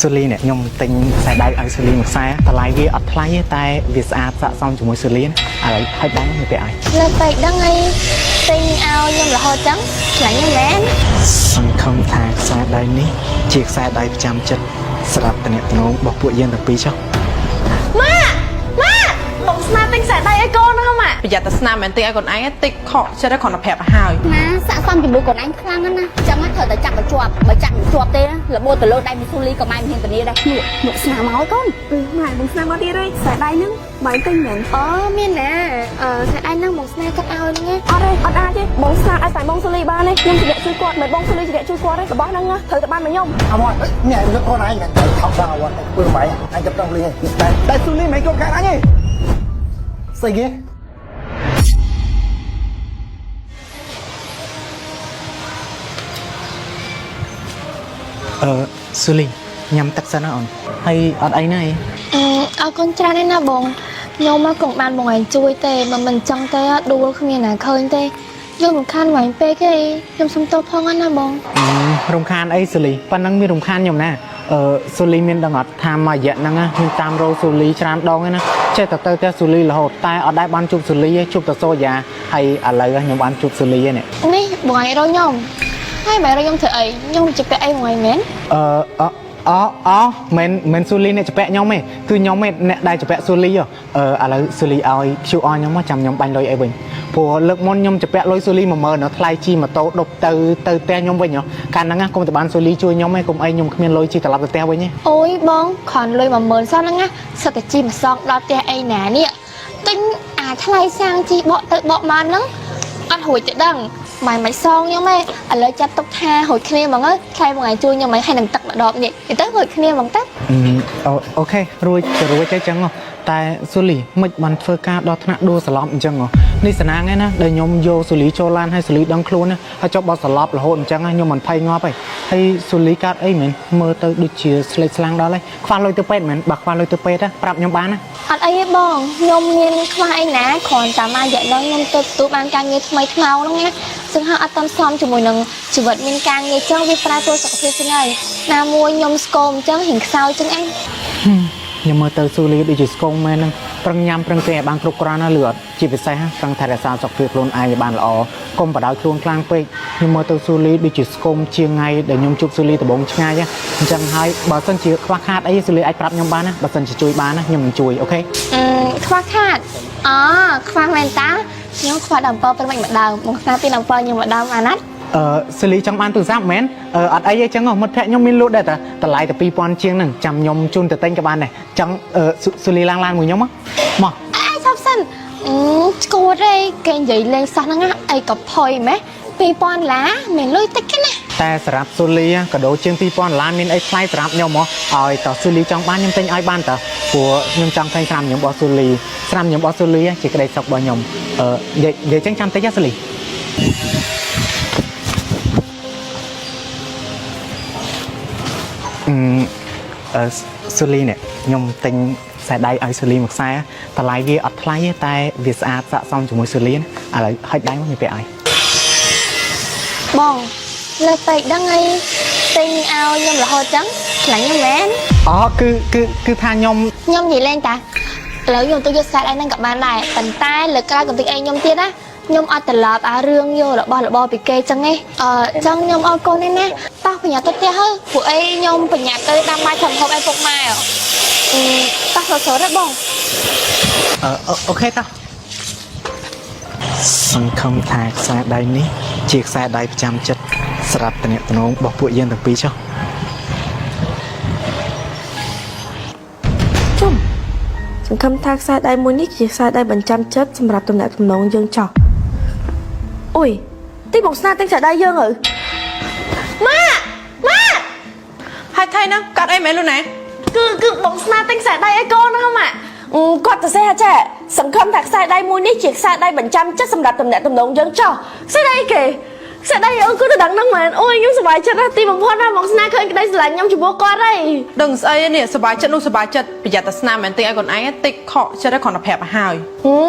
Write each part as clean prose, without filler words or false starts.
ស៊ូលីเนี่ยยมติงใส่ได้ไอស៊ូลีmột xeแต่ลายวีอัดไลน์แต่วิสอาสะสมจมูกស៊ូลีอะไรให้ได้ไม่ไปไอเลยไปดังไงติงเอายมละหอจังหลังยังแม่สังคมทางสายได้นี้เจียกสายได้ประจำจัดสลับแต่เนี่ยน้องบอกพวกยืนแต่ปีชอบมาบอกสนาติงใส่ได้ไอ้ก้อนนะมาประหยัดแต่สนาเหมือนติงไอ้คนไอ้ติกขอจะได้ขอนแผลมาหายนะสะสมจมูกก่อนไอ้ครั้งนั้นนะจะมาเถอะแต่จับมาจวบมาจับจวบเต้แล้วโบแต่โลได้มีซูรีกับไม้เพียงตัวนี้ได้หนุกสนาม้อยก้อนหมายมึงสนามาดีเลยใส่ได้นึงหมายติงเหมือนเมียนนะใส่ไอ้นั่งบอกสนาก็เอาเลยไงอะไรอะไรจีบงสนาไอ้ใส่บงซูรีบ้านเลยยังจะแกะช่วยกดเหมือนบงซูรีจะแกะช่วยกดได้แต่บ้านนั่งนะเธอจะบ้านไม่ยอมเอาหมดเนี่ยนึกคนไหนกันใจเขาดาวอ่ะเปิดไฟอันจะต้องเรียนแต่ซูรีไม่ก็แค่นั้นไงใส่เงี้ยស៊ូលីញ៉ាំទឹកសិនណាអូនហើយអត់អីណាเอาคนจราเนี่ยนะบงโยมมากงบานบงไอ้ช่วยเตะมันจังเตะดูว่าเขามีหนาเคยเตะโยมคันไหวเป๊กไอ้โยมสมโตพองกันนะบงรำคาญไอ้ស៊ូលីប៉ុណ្ណឹងមានរំខានខ្ញុំណាស៊ូលីមានដឹងអត់ថាមួយរយៈហ្នឹងខ្ញុំតាមរោស៊ូលីច្រើនដងណាចេះតែទៅស៊ូលីរហូតតែអត់ដែរបានជួបស៊ូលីទេជួបតែសូយ៉ាហើយឥឡូវខ្ញុំបានជួបស៊ូលីហ្នឹងនេះបងឯងរយខ្ញុំให้បែរខ្ញុំធ្វើអីខ្ញុំជិះពាក់អីមួយមែនមិនស៊ូលីអ្នកជពាក់ខ្ញុំទេគឺខ្ញុំទេអ្នកដែលជពាក់ស៊ូលីឥឡូវស៊ូលីឲ្យ QR ខ្ញុំមកចាំខ្ញុំបាញ់លុយអីវិញព្រោះលើកមុនខ្ញុំជពាក់លុយស៊ូលី10000នៅថ្លៃជីម៉ូតូដប់ទៅផ្ទះខ្ញុំវិញកាលហ្នឹងកុំតែបានស៊ូលីជួយខ្ញុំទេកុំអីខ្ញុំគ្មានលុយជីត្រឡប់ទៅផ្ទះវិញទេអូយបងខនលុយ10000សោះហ្នឹងណាសិតតែជីមួយសងដល់ផ្ទះអីណានេះទិញអាថ្លៃសាំងជីបកទៅបកមកហ្នឹងអត់រួចទេដឹងម៉ៃមិនសងខ្ញុំទេឥឡូវចាត់ទុកថារួចគ្នាហ្មងថ្លៃមួយថ្ងៃជួយខ្ញុំឲ្យនឹងទឹកម្ដងនេះទៅរួចគ្នាហ្មងទៅអូខេរួចអញ្ចឹងតែស៊ូលីមិនបានធ្វើការដល់ថ្នាក់ដួលសន្លប់អញ្ចឹងនេះសណាងឯណាដែលខ្ញុំយកស៊ូលីចូលឡានឲ្យស៊ូលីដឹងខ្លួនហើយចុះបោះសន្លប់រហូតអញ្ចឹងខ្ញុំមិនភ័យងាប់ទេហើយស៊ូលីកាត់អីមែនមើលទៅដូចជាស្លេកស្លាំងដល់ហើយខ្វះលុយទៅពេទ្យមែនបើខ្វះលុយទៅពេទ្យប្រាប់ខ្ញុំបានណាអត់អីទេបងខ្ញុំមានខ្វះអីណាគ្រាន់តែមកយកដល់ខ្ញុំទៅទទួលបានការងារថ្មីថ្មោងហ្នឹងណាซึ่งហៅអត់តន់សមជាមួយនឹងជីវិតមានការងារចឹងវាប្រែប្រួលសុខភាពចឹងហើយណាមួយខ្ញុំស្គមអញ្ចឹងរៀងខ្សោយចឹងអីខ្ញុំមើលទៅស៊ូលីដូចជាស្គមមែនហ្នឹងប្រឹងញ៉ាំប្រឹងគេឲ្យបានគ្រប់គ្រាន់ណាលឿនជាពិសេសប្រឹងថែរក្សាសុខភាពខ្លួនឯងឲ្យបានល្អកុំបដ ாய் ខ្លួនខ្លាំងពេកខ្ញុំមើលទៅស៊ូលីដូចជាស្គមជាងថ្ងៃដែលខ្ញុំជួបស៊ូលីដំបងឆ្ងាយអញ្ចឹងហើយបើសិនជាខ្វះខាតអីស៊ូលីអាចប្រាប់ខ្ញុំបានណាបើសិនជាជួយបានណាខ្ញុំនឹងជួយអូខេខ្វះខាតខ្វះមែនតាខ្ញុំខ្វះដំណើរទៅវិញម្ដងមកស្នាទីដំណើរខ្ញុំម្ដងអាណាត់ស៊ូលីចង់បានទូរស័ព្ទមែនអត់អីទេចឹងមិត្តភក្តិខ្ញុំមានលក់ដែរតែតម្លៃតែ2000ជាងហ្នឹងចាំខ្ញុំជូនទៅទិញក៏បានដែរចង់ស៊ូលីឡើងមួយខ្ញុំមកអីឈប់សិនស្គួតទេគេនិយាយលេងសោះហ្នឹងអីក៏ផុយម៉េះ2000ឡាមិនលុយតិចទេណាតែសម្រាប់ស៊ូលីកាដូជាង2000ឡាមានអីថ្លៃសម្រាប់ខ្ញុំឲ្យតស៊ូលីចង់បានខ្ញុំទិញឲ្យបានតព្រោះខ្ញុំចង់ទិញស្រាមញញឹមរបស់ស៊ូលីស្រាមញញឹមរបស់ស៊ូលីជាក្តីសុខរបស់ខ្ញុំនិយាយចឹងចាំតិចស៊ូលីស៊ូលីเนี่ยខ្ញុំទិញខ្សែដៃឲ្យស៊ូលីមួយខ្សែតម្លៃវាអត់ថ្លៃទេតែវាស្អាតស័ក្តិសមជាមួយស៊ូលីឥឡូវហុចដៃមកមានពាក់ឲ្យបងលើពេកដឹងអីទិញឲ្យខ្ញុំរហូតចឹងខ្លាញ់ខ្ញុំមែនគឺថាខ្ញុំនិយាយលេងតាឥឡូវខ្ញុំទៅយកខ្សែដៃហ្នឹងក៏បានដែរប៉ុន្តែលើក្រៅកំតិចអីខ្ញុំទៀតណាខ្ញុំអត់ត្រឡប់អារឿងយករបស់ពីគេចឹងឯងចឹងខ្ញុំអរគុណណាស់តោះបញ្ញាទៅផ្ទះហើយពួកអីខ្ញុំបញ្ញាទៅដាំបាយធ្វើហូបឲ្យពុកម៉ែតោះសរបងអូខេតោះសង្ឃឹមថាខ្សែដៃនេះជាខ្សែដៃប្រចាំចិត្តស្រាប់តំណែងរបស់ពួកយើងទាំងពីរចុះជុំសង្ឃឹមថាខ្សែដៃមួយនេះជាខ្សែដៃបញ្ចាំចិត្តសម្រាប់តំណែងយើងចុះអូយទីបងស្នាទិញខ្សែដៃយើងម៉ាហើយថៃណាកាត់អីមែនលូណាគឺបងស្នាទិញខ្សែដៃឲ្យកូនហ្នឹងម៉ាគាត់ទៅសេះចាសង្ឃឹមថាខ្សែដៃមួយនេះជាខ្សែដៃបញ្ចាំចិត្តសម្រាប់តំណែងយើងចុះខ្សែដៃគេខ្សែដៃយើងគឺទៅដឹងហ្នឹងមែនអូយខ្ញុំសប្បាយចិត្តណាស់ទីបំផុតណាបងស្នាឃើញក្តីស្រឡាញ់ខ្ញុំចំពោះគាត់ហើយដឹងស្អីនេះសប្បាយចិត្តនោះសប្បាយចិត្តប្រយ័ត្នតែស្នាមែនតិចឲ្យកូនឯងតិចខកចិត្តឲ្យគ្រាន់តែប្រាប់ឲ្យហើយ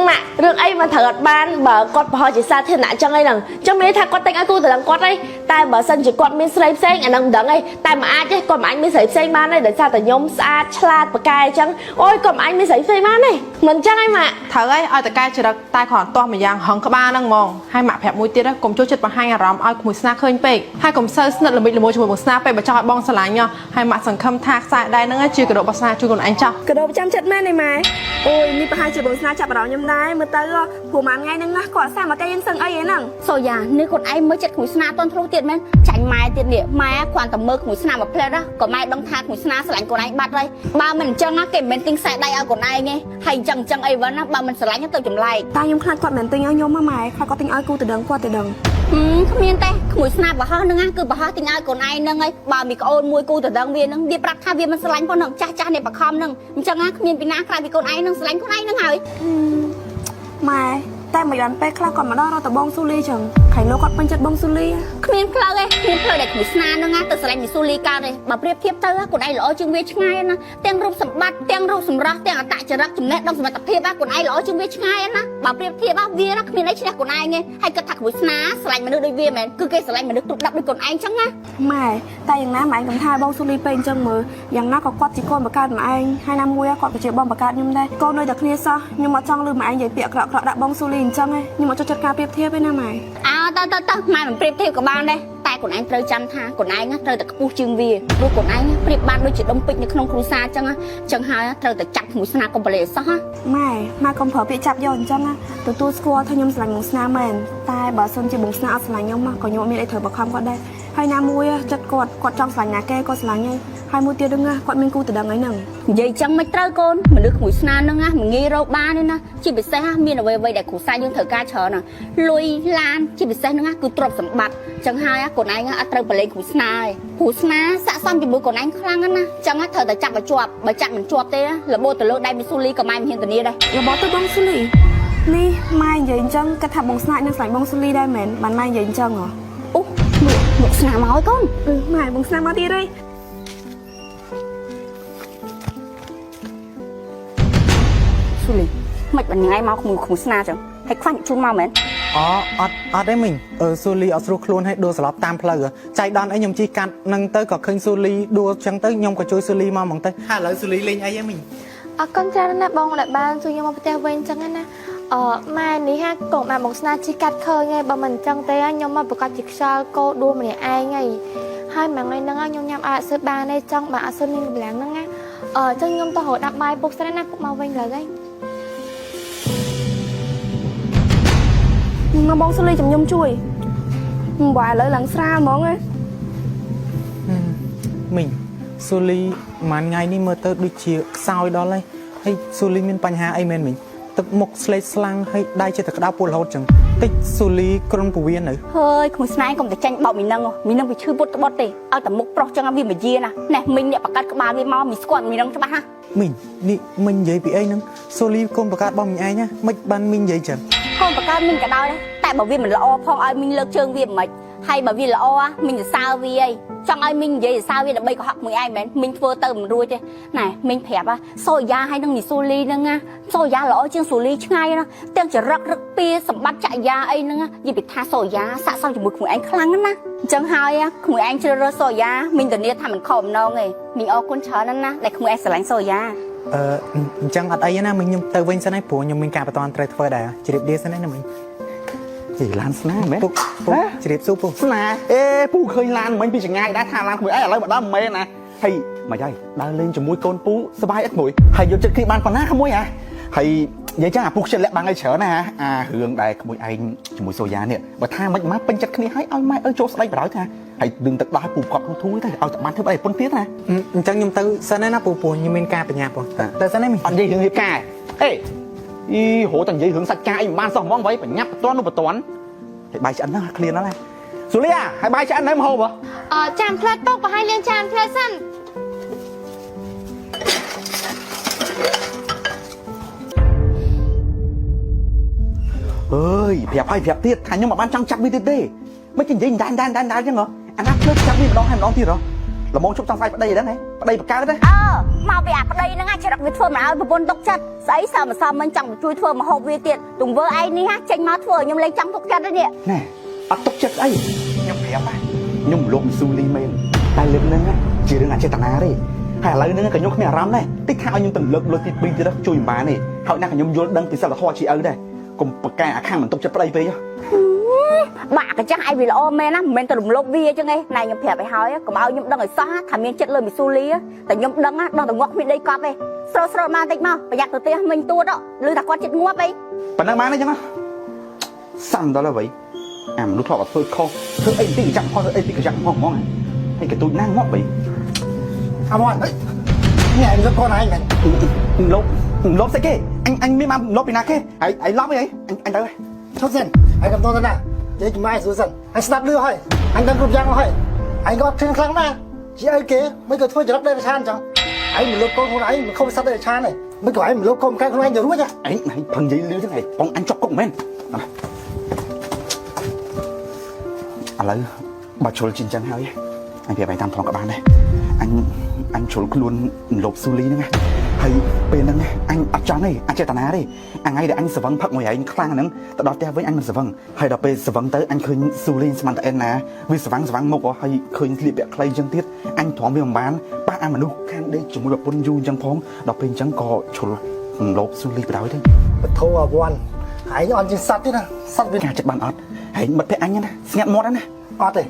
ម៉ាក់រឿងអីមិនត្រូវអត់បានបើគាត់ប្រហែលជាសាធារណៈចឹងអីហ្នឹងចឹងមានថាគាត់ទិញឲ្យគូទៅដឹងគាត់អី តែបើសិនជាគាត់មានស្រីផ្សេងអានឹងមិនដឹងអីតែមិនអាចទេគាត់មិនអាចមានស្រីផ្សេងបានទេដោយសារតែខ្ញុំស្អាតឆ្លាតប៉ាកែអញ្ចឹងអូយគាត់មិនអាចមានស្រីផ្សេងបានទេមិនអញ្ចឹងឯងម៉ាក់ ត្រូវហើយឲ្យតកែចរិតតែគ្រាន់ទាស់មួយយ៉ាងហឹងក្បាលហ្នឹងហ្មងហើយម៉ាក់ប្រាប់មួយទៀតកុំចូលចិត្តបង្ហាញអារម្មណ៍ឲ្យក្មួយស្នាឃើញពេកហើយកុំសូវស្និទ្ធល្មិចល្មោជាមួយបងស្នាពេកបើចង់ឲ្យបងស្រឡាញ់ហើយម៉ាក់សង្ឃឹមថាខ្សែដៃហ្នឹងជាកដោបស្នាជួយខ្លួនឯងចោះ កដោប្រចាំចិត្តមែនទេម៉ែអូយនេះប្រហែលជាបងស្នាចាប់អារម្មណ៍ខ្ញុំដែរមើលទៅព្រោះមួយថ្ងៃហ្នឹងណាគាត់សាមកតែយើងសឹងអីហ្នឹងសូយ៉ានេះខ្លួនឯងមើលចិត្តក្មួយស្នាតន់ធ្លុះទៀតមែនចាញ់ម៉ែទៀតនេះម៉ែគ្រាន់តែមើលក្មួយស្នាមួយផ្លែតក៏ម៉ែដឹងថាក្មួយស្នាស្រឡាញ់ខ្លួនឯងបាត់ហើយបើមិនអញ្ចឹងគេមិនមែនទិញខ្សែដៃឲ្យខ្លួនឯងទេហើយអញ្ចឹងអីវិញណាបើមិនស្រឡាញ់ទៅចម្លែកតែខ្ញុំខ្លាចគាត់មិនទិញឲ្យខ្ញុំម៉ែខ្លាចគាត់ទិញឲ្យគូទៅដឹងគាត់ទៅដឹងគ្មានទេក្មួយស្នាបរហោះហ្នឹងគឺបរហោះទិញឲ្យខ្លួនឯងហ្នឹងហើយបើមានក្អូនមួយគូទៅដឹងវាហ្នឹងវាប្រាប់ថាវាមិនស្រឡាញ់ផងហ្នឹងចាស់នេះបខំហ្នឹងអញ្ចឹងគ្មានពីណាក្រៅពីខ្លួនឯងហ្នឹងស្រឡាញ់ខ្លួនឯងហ្នឹងហើយម៉ែតែមិនបានពេលខ្លះគាត់មកដល់រត់ទៅបងស៊ូលីចឹងខៃលោកគាត់ពេញចិត្តបងស៊ូលីគ្មានផ្លូវទេគ្មានផ្លូវដែលក្មួយស្នាហ្នឹងទៅស្រឡាញ់មីស៊ូលីកើតទេបើប្រៀបធៀបទៅខ្លួនឯងល្អជាងវាឆ្ងាយណាទាំងរូបសម្បត្តិទាំងរូបសម្រស់ទាំងអត្តចរិតចំណេះដឹងសមត្ថភាពខ្លួនឯងល្អជាងវាឆ្ងាយណាបើប្រៀបធៀបវាណាគ្មានអីឈ្នះខ្លួនឯងទេហើយគាត់ថាក្មួយស្នាស្រឡាញ់មនុស្សដូចវាមែនគឺគេស្រឡាញ់មនុស្សទុកដាក់ដូចខ្លួនឯងចឹងណាម៉ែតែយ៉ាងណាម៉ែកំថាបងស៊ូលីពេញចឹងមើលយ៉ាងណាក៏គាត់ជាកូនបង្កើតម៉ែឯងហើយណាមួយគាត់ក៏ជាបងបង្កើតខ្ញុំដែរកូននៅតែគ្នាសោះខ្ញុំអត់ចង់លឺម៉ែឯងនិយាយពាក្យអាក្រក់ៗដាក់បងស៊ូលីអញ្ចឹងខ្ញុំអត់ចូលចិត្តការប្រៀបធៀបទេណាម៉ែទៅម៉ែមិនប្រៀបធៀបក៏បានដែរតែខ្លួនឯងត្រូវចាំថាខ្លួនឯងត្រូវតែខ្ពស់ជាងវាព្រោះខ្លួនឯងប្រៀបបានដូចជាដុំពេជ្រនៅក្នុងគ្រួសារអញ្ចឹងហើយត្រូវតែចាប់មួយស្នាកុំបលេសោះម៉ែកុំប្រើពាក្យចាប់យកអញ្ចឹងទទួលស្គាល់ថាខ្ញុំស្រឡាញ់បងស្នាមែនតែបើសិនជាបងស្នាអត់ស្រឡាញ់ខ្ញុំក៏ខ្ញុំអត់មានអីត្រូវបខំគាត់ដែរហើយណាមួយចិត្តគាត់ចង់ស្រឡាញ់ណាគេគាត់ស្រឡាញ់ហើយមួយទៀតហ្នឹងគាត់មានគូទៅដឹងអីហ្នឹងនិយាយចឹងមិនត្រូវកូនមនុស្សក្មួយស្នាហ្នឹងមិនងាយរកបានទេណាជាពិសេសមានអ្វីៗដែលគ្រួសារយើងត្រូវការច្រើនលុយឡានជាពិសេសហ្នឹងគឺទ្រព្យសម្បត្តិចឹងហើយកូនឯងអត់ត្រូវប្រឡែងគ្រួសារទេគ្រួសារស័ក្តិសមជាមួយកូនឯងខ្លាំងណាស់ចឹងត្រូវតែចាប់ឲ្យជាប់បើចាប់មិនជាប់ទេរបូតទៅលើដៃមីស៊ូលីក៏ម៉ែមិនហ៊ានធានាដែររបូតទៅបងស៊ូលីនេះម៉ែនិយាយអញ្ចឹងគាត់ថាបងស្នានឹងស្រឡាញ់បងស៊ូលីដែរមែនបានម៉ែនិយាយអញ្ចឹងហ៎អូមកស្នាមកឲ្យកូនម៉ែបងស្នាមកទៀតហើយស៊ូលីមិនបានថ្ងៃមកក្មួយស្នាចឹងហើយខ្វាញ់ជូនមកមែនអត់ទេមីងស៊ូលីអត់ស្រួលខ្លួនឲ្យដួលស្លាប់តាមផ្លូវចៃដន្យអីខ្ញុំជីកាត់នឹងទៅក៏ឃើញស៊ូលីដួលចឹងទៅខ្ញុំក៏ជួយស៊ូលីមកហ្មងទៅហើយឥឡូវស៊ូលីលេងអីហ្នឹងមីងអរគុណច្រើនណាស់បងដែលបានជួយខ្ញុំមកផ្ទះវិញចឹងណាម៉ែនេះហាកូនម៉ែបងស្នាជីកាត់ឃើញហើយបើមិនចឹងទេខ្ញុំមកប្រកាសជាខ្យល់កោដួលម្នាក់ឯងហើយមួយថ្ងៃហ្នឹងខ្ញុំញ៉ាំអត់ស៊ើបបានទេចង់បើអត់ស៊ើបមានកម្លាំងហ្នឹងណាចឹងខ្ញុំទៅរកដាក់បាយពុកស្រីណាពុកមកវិញលើហើយមកបងស៊ូលីជំនុំជួយបាយឥឡូវឡើងស្រាលហ្មងហ៎មីងស៊ូលីមួយថ្ងៃនេះមើលទៅដូចជាខ្សោយដល់ហើយស៊ូលីមានបញ្ហាអីមែនមីងទឹកមុខស្លេកស្លាំងហើយដៃចិត្តតែក្តៅពោះរហូតចឹងតិចស៊ូលីគ្រុនពវៀននៅហើយក្មួយស្នែងកុំតែចាញ់បោកមីនឹងវាឈឺពុតត្បុតទេឲ្យតែមុខប្រុសចឹងវាមកយាណាណែមីងអ្នកបង្កើតក្បាលវាមកមីស្គាល់មីនឹងច្បាស់ណាមីងនេះមីងនិយាយពីអីហ្នឹងស៊ូលីកូនបង្កើតរបស់មីងឯងណាមិនបានមីងនិយាយចឹងកូនបង្កើតមីងក៏ដោយដែរតែបើវាមិនល្អផងឲ្យមីងលើកជើងវាមិនហើយបើវាល្អមីងសរសើរវាអីចង់ឲ្យមីងនិយាយសរសើរវាដើម្បីកុហកមួយឯងមែនមីងធ្វើទៅមិនរួចទេណែមីងប្រាប់សូយ៉ាហើយនឹងមីស៊ូលីហ្នឹងណាសូយ៉ាល្អជាងស៊ូលីឆ្ងាយណាទាំងចរិតរឹកពីសម្បត្តិចក្រយាអីហ្នឹងនិយាយពីថាសូយ៉ាស័ក្តិសមជាមួយក្មួយឯងខ្លាំងណាស់អញ្ចឹងហើយក្មួយឯងជ្រើសរើសសូយ៉ាមីងធានាថាមិនខំម្ដងទេមីងអរគុណច្រើនណាស់ដែលក្មួយឯងស្រឡាញ់សូយ៉ាអញ្ចឹងអត់អីណាមីងខ្ញុំទៅវិញសិនហើយព្រោះខ្ញុំមានការបន្តត្រូវធ្វើដែរជ្រាបលាសិនណាមីងជីឡានស្នាមែនពុកជ្រាបសួរពុកស្នាពូឃើញឡានមិញពីចងាយដែរថាឡានក្មួយឯងឥឡូវមកដល់មែនណាហើយមកហើយដើរលេងជាមួយកូនពូសប្បាយអត់ក្មួយហើយយកចិត្តគ្នាបានប៉ុណ្ណាក្មួយហើយនិយាយចឹងអាពូខ្ជិលលាក់បាំងឲ្យច្រើនណាអារឿងដែលក្មួយឯងជាមួយសូយ៉ានេះបើថាមិនមកពេញចិត្តគ្នាហើយឲ្យម៉ែចូលស្ដីបរោយថាហើយនឹងទឹកដោះឲ្យពូគាត់ធូរទៅឲ្យតែបានធ្វើអីប៉ុនទៀតណាអញ្ចឹងខ្ញុំទៅសិនណាពូខ្ញុំមានការបញ្ញាពុកទៅសិនណាមីអត់និយាយរឿងរៀបការអេហូតែនិយាយរឿងសាច់ការអីមិនបានសោះហ្មងໄວបញ្ញាប់បតន់នោះបតន់ហើយបាយឆ្អិនហ្នឹងឃ្លានហ្នឹងស៊ូលីហើយបាយឆ្អិនហ្នឹងមកហូបចានផ្លែតុកបើឲ្យលៀងចានផ្លែសិនអើយប្រាប់ទៀតថាខ្ញុំមិនបានចង់ចាប់វាទៀតទេមិននិយាយដែនចឹងហ៎អាណាភ្លើចាប់វាម្ដងហើយម្ដងទៀតហ៎ល្មងជប់ចង់ស្អែកប្តីហ្នឹងហ៎ប្តីបកើតទេមកវាអាប្តីហ្នឹងចរិតវាធ្វើមកឲ្យប្រពន្ធទុកចិត្តស្អីសើមិនមិនចង់ជួយធ្វើមកហូបវាទៀតទង្វើឯងនេះចេញមកធ្វើឲ្យខ្ញុំលេងចង់ទុកចិត្តទេនេះណែអត់ទុកចិត្តអីខ្ញុំប្រាប់ ខ្ញុំលោកមីស៊ូលីមែនតែលើកហ្នឹងជារឿងអចេតនាទេហើយឥឡូវហ្នឹងក៏ខ្ញុំគ្មានអារម្មណ៍ដែរតិចថាឲ្យខ្ញុំទៅលើកលើកទី2ទៀតជួយមិនបានទេហើយណាខ្ញុំយល់ដឹងពីសិលធម៌ជាឪដែរកុំប្រកែអាខាងមិនទុកចិត្តប្តីពេកបាក់កញ្ចឹងឯងវាល្អមែនណាមិនមែនទៅរំលោភវាអញ្ចឹងឯងណែខ្ញុំប្រាប់ឲ្យហើយកុំឲ្យខ្ញុំដឹងឲ្យសោះថាមានចិត្តលើមីស៊ូលីតែខ្ញុំដឹងដល់តែងាប់គ្មានដីកប់ទេស្រោមកតិចមកប្រយ័ត្នទៅផ្ទះមិញទួតឮថាគាត់ចិត្តងាប់អីប៉ុណ្ណឹងបានទេអញ្ចឹងសាំដល់ហើយអាមនុស្សធ្លាប់ធ្វើខុសធ្វើអីទីកញ្ចាក់ខុសធ្វើអីទីកញ្ចាក់ហ្មងហើយកន្ទូចណាស់ងាប់បីអាមននេះឯងលោកកូនឯងមែនលោកស្អីគេអញមានមកលោកពីណាគេហើយឡប់អីអញទៅឈប់សិនឯងកំដរទៅណានិយាយជាមួយឯងស្រួលសិនឯងស្ដាប់លឺហើយអញដឹងគ្រប់យ៉ាងហើយឯងក៏ធឿនខ្លាំងណាស់ជាអីគេមិនក៏ធ្វើចរិតដែរឆានអញ្ចឹងឯងមិនលោកកូនខ្លួនឯងមិនខុសសត្វដែរឆានទេមិនក៏ឯងមិនលោកកូនកាយខ្លួនឯងទៅរួចហ៎ឯងផឹងនិយាយលឺចឹងឯងបងអញជាប់គុកមែនឥឡូវបើជុលជាអញ្ចឹងហើយអញប្រាប់ឯងតាមត្រង់ក៏បានដែរអញជុលខ្លួនលោកស៊ូលីហ្នឹងហើយពេលហ្នឹងអញអត់ចង់ទេអចេតនាទេថ្ងៃដែលអញស្វឹងផឹកមួយឯងខ្លាំងហ្នឹងទៅដល់ផ្ទះវិញអញមិនស្វឹងហើយដល់ពេលស្វឹងទៅអញឃើញស៊ូលីស្មានតែឯណាវាស្វាំងមុខហើយឃើញស្លៀកពាក់ខ្លីអញ្ចឹងទៀតអញទ្រាំវាមិនបានប៉ះអាមនុស្សខាងដេកជាមួយប្រពន្ធយូរអញ្ចឹងផងដល់ពេលអញ្ចឹងក៏ជុលលោកស៊ូលីបដ ாய் ទេបធោអាវ៉ាន់ឯងអត់ជាសត្វទេណាសត្វវាការចិត្តបានអត់ហើយមិត្តភក្តិអញណាស្ងាត់មាត់ណាអត់ទេ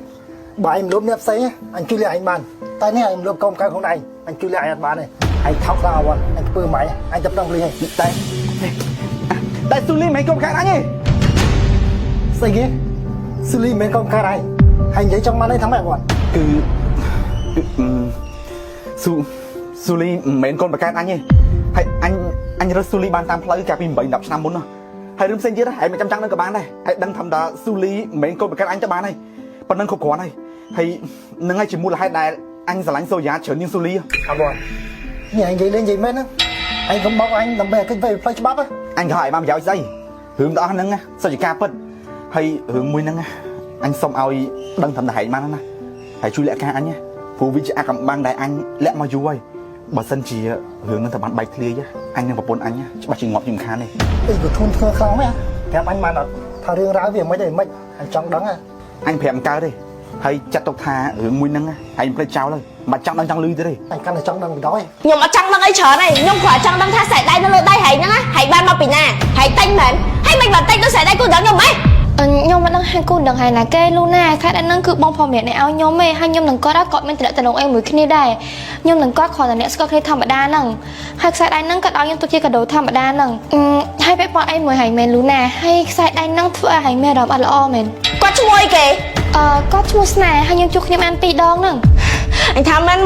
បើឯងមិនលុបអ្នកផ្សេងអញជួយលះឯងបានតែនេះឯងលុបកូនកៅខ្លួនឯងអញជួយលះឯងអត់បានទេឯងថោកដល់អាវ៉ាន់អញធ្វើម៉េចអញចាប់ដឹងភ្លេងឯងតែស៊ូលីមិនកុំខាតអញទេស្អីគេស៊ូលីមិនកុំខាតឯងហើយនិយាយចង់បានអីថាម៉េចអាវ៉ាន់គឺស៊ូលីមិនកូនបកាតអញទេហើយអញរត់ស៊ូលីបានតាមផ្លូវកាលពី8 10ឆ្នាំមុនណាហើយរឿងផ្សេងទៀតហើយមិនចាំនឹងក៏បានដែរហើយដឹងថាស៊ូលីមិនកូនបកាតអញទៅបានហើយប៉ុណ្ណឹងគ្រប់គ្រាន់ហើយនឹងហើយជាមូលហេតុដែលអញស្រឡាញ់សូយ៉ាច្រើនជាងស៊ូលីអាវ៉ាន់នេះឯងនិយាយលេងនិយាយមែនណាឯងកុំបោកអញដើម្បីឲ្យគេទៅផ្លូវច្បាប់អញក៏ឲ្យបានប្រយោជន៍ស្អីរឿងទាំងអស់ហ្នឹងសុទ្ធជាការពិតហើយរឿងមួយហ្នឹងអញសុំឲ្យដឹងត្រឹមតែហែងបានណាហើយជួយលាក់ការអញព្រោះវាជាអាកំបាំងដែលអញលាក់មកយូរហើយបើសិនជារឿងហ្នឹងទៅបានបែកធ្លាយអញនឹងប្រពន្ធអញច្បាស់ជាងាប់ជាមិនខានទេអីក៏ធូនធ្វើខ្លាំងមែនប្រាប់អញបានអត់ថារឿងរ៉ាវវាមិនទេមិនអញចង់ដឹងអញប្រាប់មិនកើតទេហើយចាត់ទុកថារឿងមួយហ្នឹងឯងភ្លេចចោលហើយមិនចង់ដឹងចង់លឺទេអញកាន់តែចង់ដឹងបណ្ដោយខ្ញុំអត់ចង់ដឹងអីច្រើនទេខ្ញុំគ្រាន់ចង់ដឹងថាខ្សែដៃនៅលើដៃហែងហ្នឹងហែងបានមកពីណាហែងតិចមែនហើយមិនបានតិចទៅខ្សែដៃគូដឹងខ្ញុំហ៎ខ្ញុំមិនដឹងហែងគូដឹងហែងណាគេលូណាខែហ្នឹងគឺបងប្រុសម្នាក់នេះឲ្យខ្ញុំឯងហើយខ្ញុំនឹងគាត់មានតំណែងអីមួយគ្នាដែរខ្ញុំនឹងគាត់គ្រាន់តែអ្នកស្គាល់គ្នាធម្មតាហ្នឹងហើយខ្សែដៃហ្នឹងគាត់ឲ្យខ្ញុំទុកជាកាដូធម្មតាហ្នឹងហើយពេលបងអីមួយហែងមែនលូណាហើយខ្សែដៃហ្នឹងធ្វើឲ្យហែងមានអារម្មណ៍អត់ល្អមែនគាត់ឈ្មោះអីគេគាត់ឈ្មោះស្នេហ៍ហើយខ្ញុំជួបគ្នាបាន2ដងហ្នឹងអញថាមែន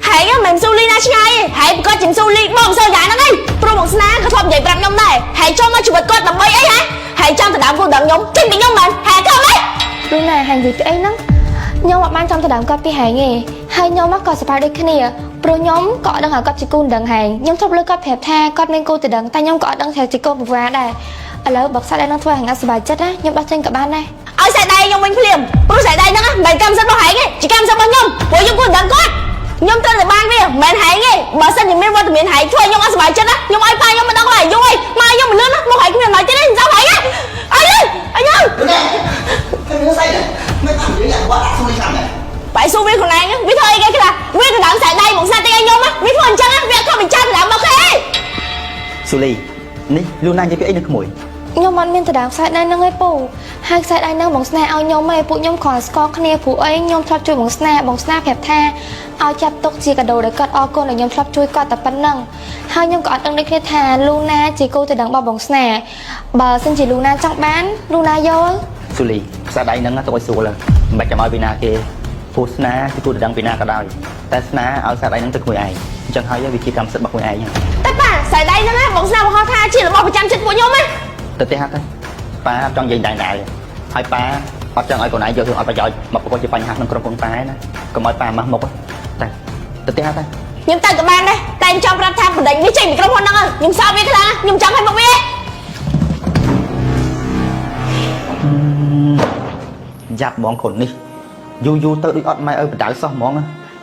ហែងមិនស៊ូលីណាឆ្ងាយហែងគាត់ជាស៊ូលីបងសូយ៉ាហ្នឹងឯងព្រោះមកស្នាក៏ធ្លាប់និយាយប្រាប់ខ្ញុំដែរហែងចូលមកជីវិតគាត់ដើម្បីអីហ៎ហែងចង់ទៅដើមគូដឹងខ្ញុំចេញពីខ្ញុំមែនហែងខំអីលូណាហែងនិយាយពីអីហ្នឹងខ្ញុំអត់បានចង់ទៅដើមគាត់ពីហែងទេហើយខ្ញុំក៏សប្បាយដូចគ្នាព្រោះខ្ញុំក៏អត់ដឹងថាគាត់ជាគូដឹងហែងខ្ញុំធ្លាប់លើគាត់ប្រាប់ថាគាត់មានគូទៅដឹងតែខ្ញុំក៏អត់ដឹងថាជាគូពិវាដែរឥឡូវបើខ្សែដៃហ្នឹងធ្វើឲ្យហែងអត់សប្បាយចិត្តណាខ្ញុំដោះចេញក៏បានដែរឲ្យខ្សែដៃខ្ញុំវិញភ្លាមព្រោះខ្សែដៃហ្នឹងមិនកម្មសិទ្ធិរបស់ហែងទេជាកម្មសិទ្ធិរបស់ខ្ញុំព្រោះខ្ញុំគូដឹងគាត់ខ្ញុំត្រូវតែបានវាមិនមែនហែងទេបើសិនជាមានវត្តមានហែងជួយខ្ញុំអត់សប្បាយចិត្តណាខ្ញុំឲ្យប៉ាខ្ញុំមិនដឹងឡើយយូរហើយមកខ្ញុំមិនលឿនណាមកហែងគ្មានអំណោយទៀតទេចាំហែងអីអញគឺស្អីមិនអត់និយាយគាត់ដាក់ស៊ូលីឆ្នាំដែរបាយស៊ូវាខ្លួនឯងវាធ្វើអីគេខ្លះវាទៅដើមខ្សែដៃមកស្នាតិចឲ្យខ្ញុំវាធ្វើអញ្ចឹងវាខំបញ្ចាំទៅដើមមកគេស៊ូលីនេះលូណានិយាយពីអីនឹងក្មួយខ្ញុំអត់មានទៅដើមខ្សែដៃហ្នឹងឯងពូហើយខ្សែដៃហ្នឹងបងស្នេហ៍ឲ្យខ្ញុំឯងពួកខ្ញុំគ្រាន់ស្គាល់គ្នាព្រោះអីខ្ញុំធ្លាប់ជួយបងស្នេហ៍ប្រាប់ថាឲ្យចាត់ទុកជាកាដូដែលគាត់អរគុណដែលខ្ញុំធ្លាប់ជួយគាត់តែប៉ុណ្្នឹងហើយខ្ញុំក៏អត់ដឹងដូចគ្នាថាលូណាជាគូទៅដឹងរបស់បងស្នេហ៍បើសិនជាលូណាចង់បានលូណាយកស៊ូលីខ្សែដៃហ្នឹងទៅឲ្យស្រួលមិនបាច់ចាំឲ្យពីណាគេព្រោះស្នេហ៍គឺគូទៅដឹងពីណាក៏ដោយតែស្នេហ៍ឲ្យខ្សែដៃហ្នឹងទៅក្មួយឯងអញ្ចឹងហើយវាជាកម្មសិទ្ធិរបស់ក្មួយឯងតែប៉ាខ្សែដៃហ្នឹងបងស្នេហ៍បង្ហោះថាជារបស់ប្រចាំចិត្តពួកខ្ញុំហ៎ទៅទេហាត់ទៅប៉ាអត់ចង់និយាយដែរហើយប៉ាអត់ចង់ឲ្យកូនឯងយករឿងអត់ប្រយោជន៍មកប្រកបជាបញ្ហាក្នុងក្រុមហ៊ុនប៉ាណាកុំឲ្យប៉ាម៉ាស់មុខតែទៅទេហាត់ទៅខ្ញុំទៅក៏បានដែរតែខ្ញុំចង់ប្រាប់ថាបណ្ដេញវាចេញពីក្រុមហ៊ុនហ្នឹងខ្ញុំសោកវាខ្លាំងខ្ញុំចង់ឲ្យមកវាយ៉ាប់ហ្មងខ្លួននេះយូរទៅដូចអត់ម៉ែឲ្យបដៅសោះហ្មង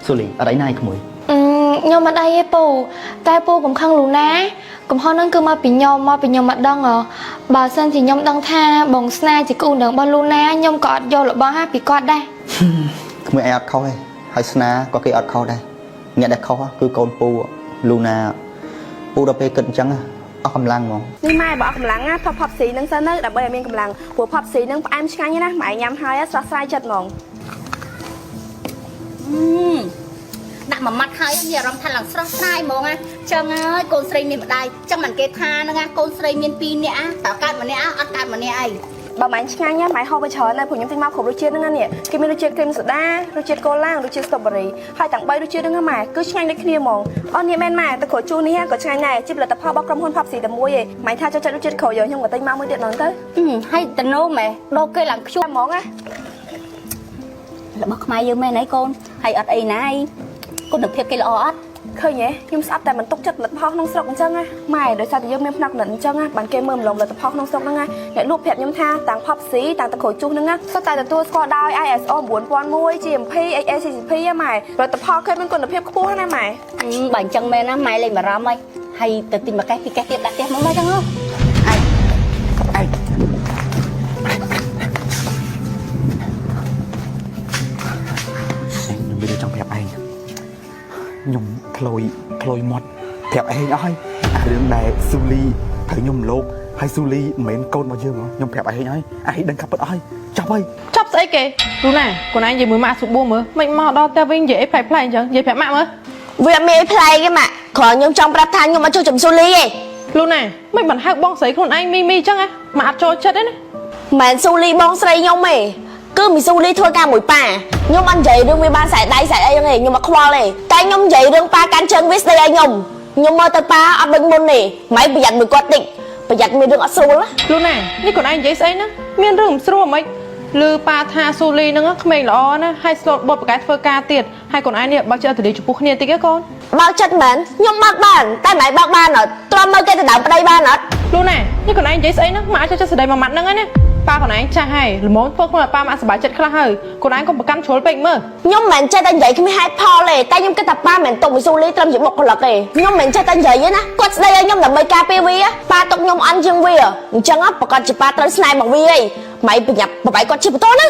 ស៊ូលីអត់អីណាឯក្មួយ ខ្ញុំអត់អីទេពូតែពូកំខឹងលូណាកំហុសហ្នឹងគឺមកពីខ្ញុំអត់ដឹងបើសិនជាខ្ញុំដឹងថាបងស្នាជាគូនឹងរបស់លូណាខ្ញុំក៏អត់យករបស់ពីគាត់ដែរ ក្មួយឯងអត់ខុសទេហើយស្នាក៏គេអត់ខុសដែរអ្នកដែលខុសគឺកូនពូលូណាពូដល់ពេលគិតអញ្ចឹងអស់កម្លាំងហ្មង នេះម៉ែបើអស់កម្លាំងណាផាប់ស៊ីនឹងសិនទៅដើម្បីឲ្យមានកម្លាំងព្រោះផាប់ស៊ីនឹងផ្អែមឆ្ងាញ់ណាម៉ែញ៉ាំហើយស្រស់ស្រាយចិត្តហ្មង ដាក់មួយម៉ាត់ហើយមានអារម្មណ៍ថាឡើងស្រស់ស្រាយហ្មងណាចឹងហើយកូនស្រីមានម្ដាយចឹងមិនគេថាហ្នឹងណាកូនស្រីមាន2នាក់តើកើតម្នាក់អត់កើតម្នាក់អី បើមិនឆ្ងាញ់ណាម៉ែហូបទៅច្រើនដែរព្រោះខ្ញុំទិញមកគ្រប់រសជាតិហ្នឹងណាគេមានរសជាតិគ្រីមសូដារសជាតិកូឡារសជាតិស្ទ្រូប៊េរីហើយទាំង3រសជាតិហ្នឹងម៉ែគឺឆ្ងាញ់ដូចគ្នាហ្មងអស់នេះមែនម៉ែតែក្រូចជូរនេះក៏ឆ្ងាញ់ដែរជាផលិតផលរបស់ក្រុមហ៊ុន Pepsi តែមួយឯងម៉ែថាចូលចិត្តរសជាតិក្រូចយកខ្ញុំក៏ទិញមកមួយទៀតហ្នឹងទៅ ហើយតនោម៉ែដល់គេឡើងខ្ជុំ ហ្មងណា របស់ខ្មែរយើងមែនហើយកូនហើយអត់អីណាយគុណភាពគេល្អអត់ ឃើញទេខ្ញុំស្អប់តែមិនទុកចិត្តផលិតផលក្នុងស្រុកអញ្ចឹងណាម៉ែដោយសារតែយើងមានផ្នែកផលិតអញ្ចឹងណាបានគេមើលម្លងផលិតផលក្នុងស្រុកហ្នឹងណាអ្នកលក់ប្រាប់ខ្ញុំថាទាំង Pepsi ទាំងទឹកក្រូចជូរហ្នឹងណាសុទ្ធតែទទួលស្គាល់ដោយ ISO 9001 GMP HACCP ហ្នឹងម៉ែផលិតផលគេមានគុណភាពខ្ពស់ណាម៉ែ បើអញ្ចឹងមែនណាម៉ែលេងបារម្ភហើយទៅទិញមួយកេះពីកេះទៀតដាក់ផ្ទះមកមកចឹងហ៎ ខ្ញុំមានចង់ប្រាប់ឯងខ្ញុំក្លុយមាត់ប្រាប់ឯងអស់ហើយរឿងដែលស៊ូលីត្រូវខ្ញុំលោកហើយស៊ូលីមិនមែនកូនរបស់យើងខ្ញុំប្រាប់ឯងហើយឯងដឹងកាប់ពិតអស់ហើយចប់ហើយ ចប់ស្អីគេលូណាកូនឯងនិយាយមួយម៉ាក់សុបួមើលមិនមកដល់តែវិញនិយាយផ្លែផ្លែអញ្ចឹងនិយាយប្រាប់ម៉ាក់មើល វាមានផ្លែគេម៉ាក់គ្រាន់ខ្ញុំចង់ប្រាប់ថាខ្ញុំមកចូលចំស៊ូលីឯង លូណាមិនបានហៅបងស្រីខ្លួនឯងមីអញ្ចឹងហ៎ម៉ាក់អត់ចូលចិត្តទេណា មិនស៊ូលីបងស្រីខ្ញុំទេគឺមីស៊ូលីធ្វើការមួយប៉ាខ្ញុំអត់និយាយរឿងវាបានខ្សែដៃខ្សែអីហ្នឹងទេខ្ញុំអត់ខ្វល់ទេតែខ្ញុំនិយាយរឿងប៉ាកាន់ជើងវាស្ដីឲ្យខ្ញុំមើលទៅប៉ាអត់ដូចមុនទេម៉ែប្រយ័ត្នមួយគាត់តិចប្រយ័ត្នមានរឿងអត់ស្រួលណា លូណានេះកូនឯងនិយាយស្អីណាមានរឿងមិនស្រួលហ្មងលឺប៉ាថាស៊ូលីហ្នឹងក្មេងល្អណាហើយស្លូតបត់ប្រកែធ្វើការទៀតហើយកូនឯងនេះបើចិត្តអត់ទៅចំពោះគ្នាតិចទេកូន បើកចិត្តមែនខ្ញុំបើកបានតែម៉ែបើកបានអត់ទ្រាំមើលគេទៅដើមប្តីបានអត់ លូណានេះកូនឯងនិយាយស្អីណាម៉ាក់ចូលចិត្តស្ដីមួយម៉ាត់ហ្នឹងណាប៉ាកូនឯងចាស់ហើយល្មមធ្វើខ្លួនឲ្យប៉ាម៉ាក់សប្បាយចិត្តខ្លះហើយកូនឯងកុំប្រកាន់ជ្រុលពេកមើល ខ្ញុំមិនចេះតែនិយាយគ្មានហេតុផលទេតែខ្ញុំគិតថាប៉ាមិនទុកមីស៊ូលីត្រឹមជាបុគ្គលិកទេខ្ញុំមិនចេះតែនិយាយទេណាគាត់ស្ដីឲ្យខ្ញុំដើម្បីការពារវាប៉ាទុកខ្ញុំអន់ជាងវាអញ្ចឹងប្រកាសជាប៉ាត្រូវស្នេហ៍មកវាឯងម៉ែប្រញាប់បបាយគាត់ជាបន្តណា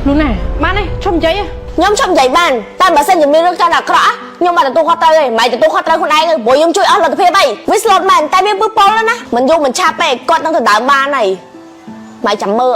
លូណាបានទេឈប់និយាយ ខ្ញុំឈប់និយាយបានតែបើសិនជាមានរឿងកាន់អាក្រក់ខ្ញុំអត់ទទួលខុសត្រូវទេម៉ែទទួលខុសត្រូវខ្លួនឯងព្រោះខ្ញុំជួយអស់លទ្ធភាពអីវាស្លូតមែនតែវាពឹសពលណាមិនយូរមិនឆាប់ទេគាត់នឹងទៅដើមបានហើយម៉ែចាំមើល